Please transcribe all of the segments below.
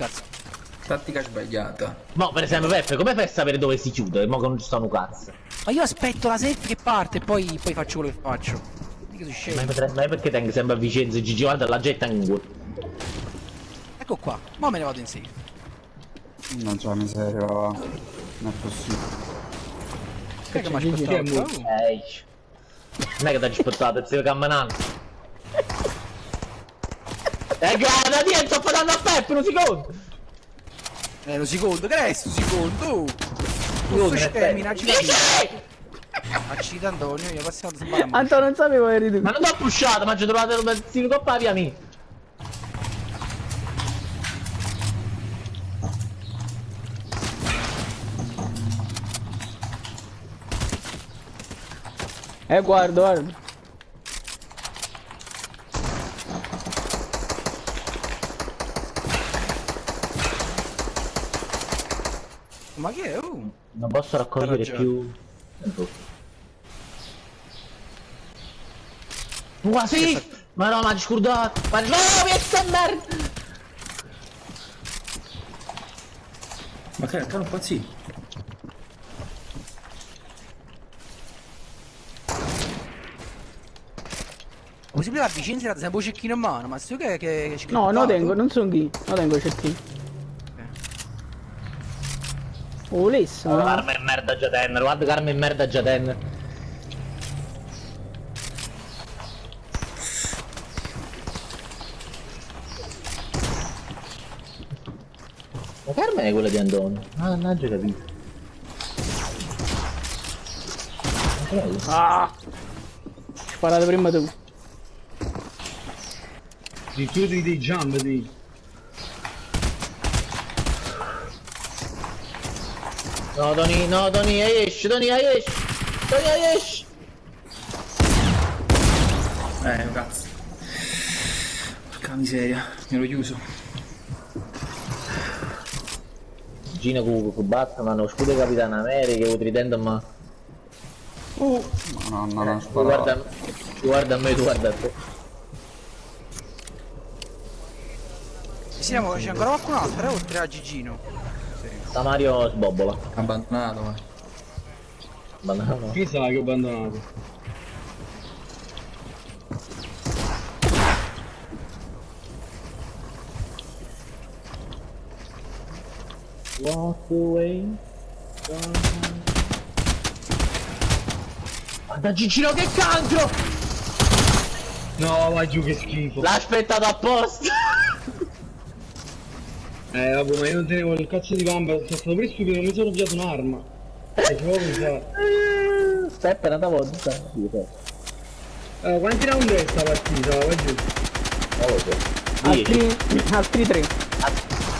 scherzo. Tattica sbagliata. No, per esempio Peppe, come fai a sapere dove si chiude? Mo che non ci stanno cazzo. Ma io aspetto la safe che parte e poi faccio quello che faccio. Mica si scende. Ma perché tengo sempre a Vicenza e Gigi guarda la getta in culo? Ecco qua, ma me ne vado in safe. Non c'è miseria, va. Non è possibile. Che mi ha aspettato? Non è che ti hai aspettato, zio camminando. Guarda, Dio, sto facendo a Peppe, un secondo! Un secondo, che è sto secondo? Questo scemina, ci accida Antonio, io passiamo a sbagliare. Antonio, non sapevo eri tu. Ma non t'ho pushato, ma ci ho trovato un pezzino coppa via mia. Guarda. Ma che è? Non posso raccogliere più. Quasi! Ma no, ma scordato! Ma no, pezza merda! Ma che caro pazzi? Come si prende a Vicenza era sempre un cecchino in mano, ma sto che No, non tengo, non sono chi. Non tengo il cecchino. Oh, lessa. Carme e merda Jaden, guarda Carme e merda Jaden. Ma Carmen è quella di Antonio. Ah, non ho già capito. Ah! Sparate prima tu. Ti chiudi dei jump di. No, Tony, esci, esci! Cazzo. Porca miseria, mi ero chiuso. Gino con Batman, lo scudo Capitano America, il tridente ma... Madonna, non sparo. Guarda a me, tu guarda a te. Sì, c'è ancora qualcun altro, oltre a Gigino. Sta Mario sbobbola. Abbandonato, ma. Abbandonato. Chi sa che ho abbandonato? Walk away. Guarda Gigino che cancro! No, vai giù che schifo. L'ha aspettato apposta! Vabbè, ma io non tenevo il cazzo di gamba, sono stato pure stupido, non mi sono piato un'arma. E ci avevo pensato. Aspetta, un'altra volta. Quanti round è sta partita? Vai giù. Altri 3.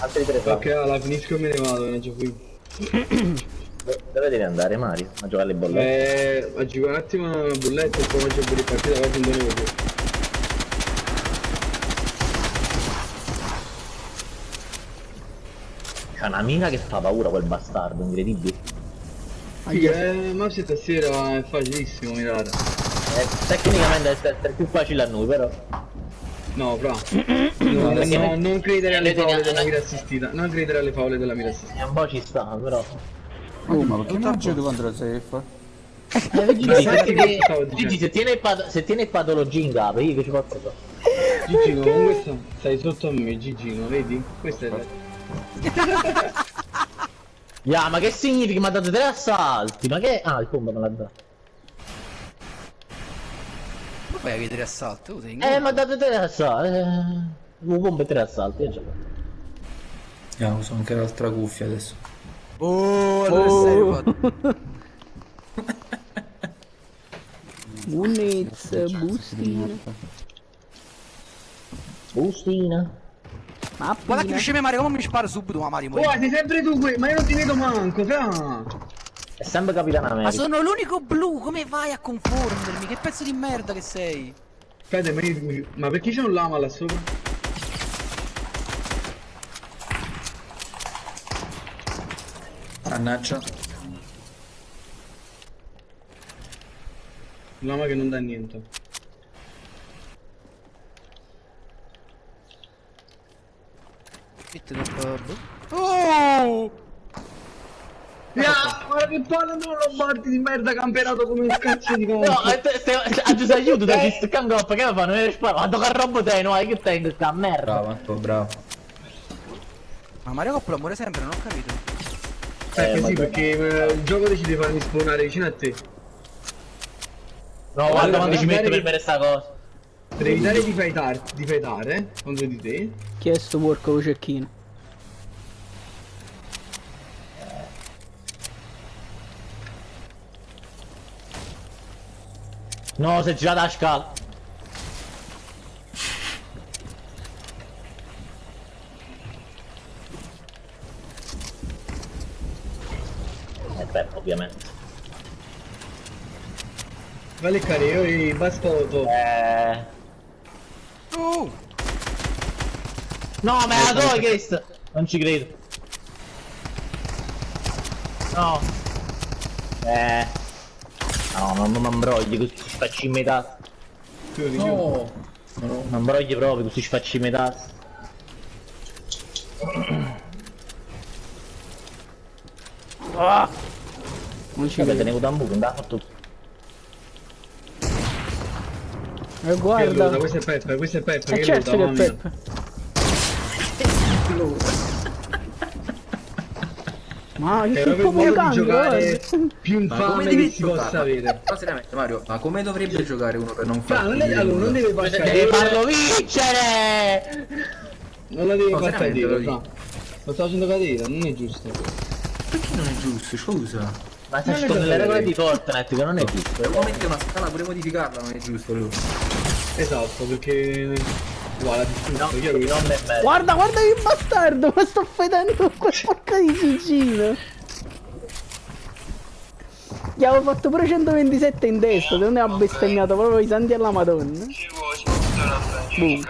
Altri 3 fa. Ok, la finisco e me ne vado, non c'è qui. Dove devi andare Mario? A giocare le bollette? A giocare un attimo a bolletta e poi faccio pure partita, poi non devo più. C'è una mina che fa paura quel bastardo, incredibile. Sì, ma se stasera è facilissimo mirare. Tecnicamente è più facile a noi, però. No, bravo. No, non credere alle favole della mira assistita. Non credere alle favole della mira assistita. Un po' ci sta, però. Ma perché non c'è contro il safe? Gigi, se tiene patologia in capo, io che ci posso fare? Gigino, con questo stai sotto a me, Gigino, vedi? Questo è Ya, ma che significa? Mi ha dato 3 assalti, ma che... Ah, il combo me l'ha dato. Come fai a vedere assalto? Tu sei in Mi ha dato 3 assalti. Un combo e 3 assalti, già. Uso anche l'altra cuffia adesso. Oh, allora sei Unez, bustina. Bustina. Guarda che sceme Mario, come mi spara subito ma Mario? oh, sei sempre tu qui, ma io non ti vedo manco, fra! È sempre Capitano Ma America. sono l'unico blu, come vai a confondermi? Che pezzo di merda che sei? Aspetta, ma perché c'è un lama là sopra? Mannaggia. Un lama che non dà niente. Oh! Ma che palle non lo batti di merda campionato come un cazzo di contro. No, a Giuseppe aiuto da ci stanno coppa, che fanno? Non sparo, ma tocca il robot te, no, che stai in questa merda. Bravo, bravo. Ma Mario Coppola muore sempre, non ho capito. Perché ma sì, dai. perché il gioco decide di farmi spawnare vicino a te. No, guarda quando ci metto magari- per fare sta cosa. Per evitare di fightare contro di te. Chi è sto porco con cecchino? No, si è girata la scala. Aspetta, ovviamente. Va leccare io e baspoto. Oh! No, ma la tua questo! Non ci credo. No. No, non mi imbrogli così ci faccio in metà. No. Non mi imbrogli proprio così ci faccio in metà. Non ci Vabbè, vedo. tenevo da un buco, non l'ha fatto. Guarda. Questo è Peppe, questo è Peppe. E che certo loda, che è mamma mia. Peppe. Ma È che proprio tipo il mio modo di cancro, giocare guarda. più Ma come infame che devi si possa giocare? avere. Ma seriamente Mario, ma come dovrebbe giocare uno per non No, far non, allora, non deve passare. Devi farlo vincere! Non la devi No, far seriamente, cadere, lo no. Lo sto facendo cadere, non è giusto. Perché non è giusto? Scusa. Ma se Non ci è sono le regole vero. di Fortnite che non è giusto. Devo mettere una scala pure modificarla, non è giusto lui. Esatto, perché... Guarda, di No, tutto, io lo non è meglio. Guarda, guarda che bastardo, ma sto fedendo con quel porca di cugino. Gli avevo fatto pure 127 in testa, se non ne ha bestemmiato proprio i santi alla madonna. Boom.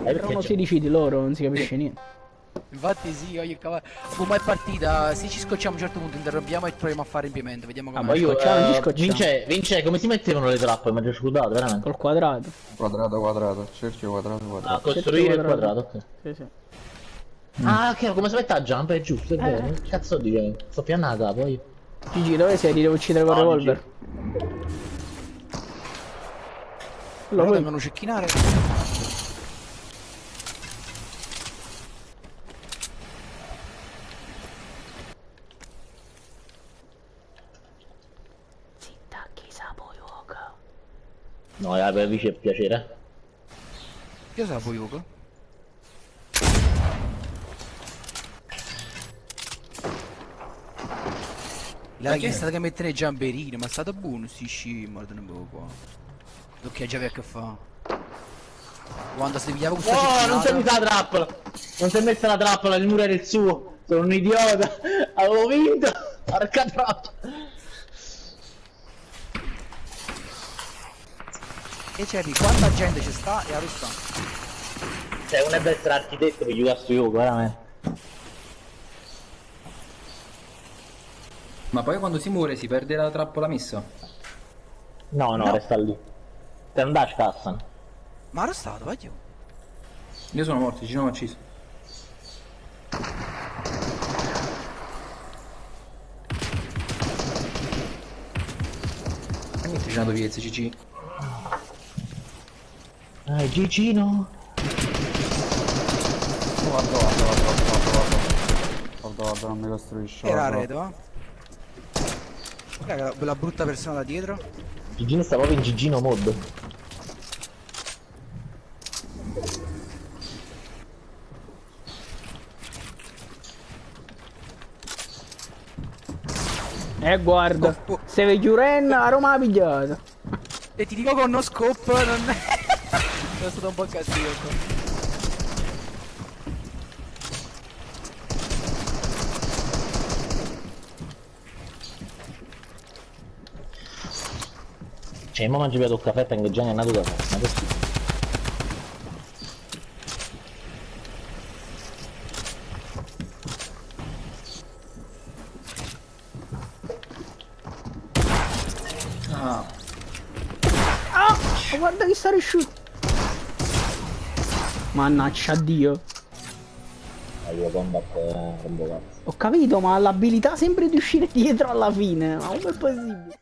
Perché Sono c'è? 16 di loro, non si capisce niente. Infatti sì, ogni cavallo. Come è partita? Se ci scocciamo a un certo punto interrompiamo e proviamo a fare riempimento, vediamo Ah, come ma io- scocciamo, ci scocciamo. Vince, come si mettevano le trappole? Ma già scudato, veramente. Col quadrato. Quadrato, quadrato, cerchio, quadrato, Ah, quadrato. costruire il quadrato. quadrato, ok. Sì, sì. Ah, ok, come si mette a jump, è giusto, è vero. Che cazzo di sto piannata poi. Gigi, dove sei? Ti devo uccidere con il No, revolver. Loro Allora, vengono cecchinare. No, per vice è piacere. Io so la Poyoko. La che è stata che mettere i giamperini, ma è stato buono sti scimmo, un po' qua. Ok, già che fa. Quando si pigliava questa Oh, non si è cecchinata- messa la trappola! Non si è messa la trappola, il muro era il suo! Sono un idiota! Avevo vinto! Porca trappola! E c'è di quanta gente ci sta e a sta. Cioè, uno deve essere architetto per giocare a sto gioco, veramente. Ma poi quando si muore si perde la trappola messa? No, no, resta lì. Se non dà scassano. Ma era stato, vai giù. Io sono morto, ci sono acceso. E niente, ci sono viezze, GG. Gigino! Guarda, non mi costruisce. Era guarda. Redo, Raga, quella brutta persona da dietro. Gigino sta proprio in Gigino mod. guarda. Se vedi Uren, a Roma ha pigliato. E ti dico con uno scope non è... è stato un po' cattivo qua. Cioè, mo mangi un caffè perché già ne è nato da me. Ma che schifo. Ah, Ah, guarda che sta riuscito. Mannaggia Dio. Io combat rombo cazzo. Ho capito, ma ha l'abilità sempre di uscire dietro alla fine. Ma come è possibile?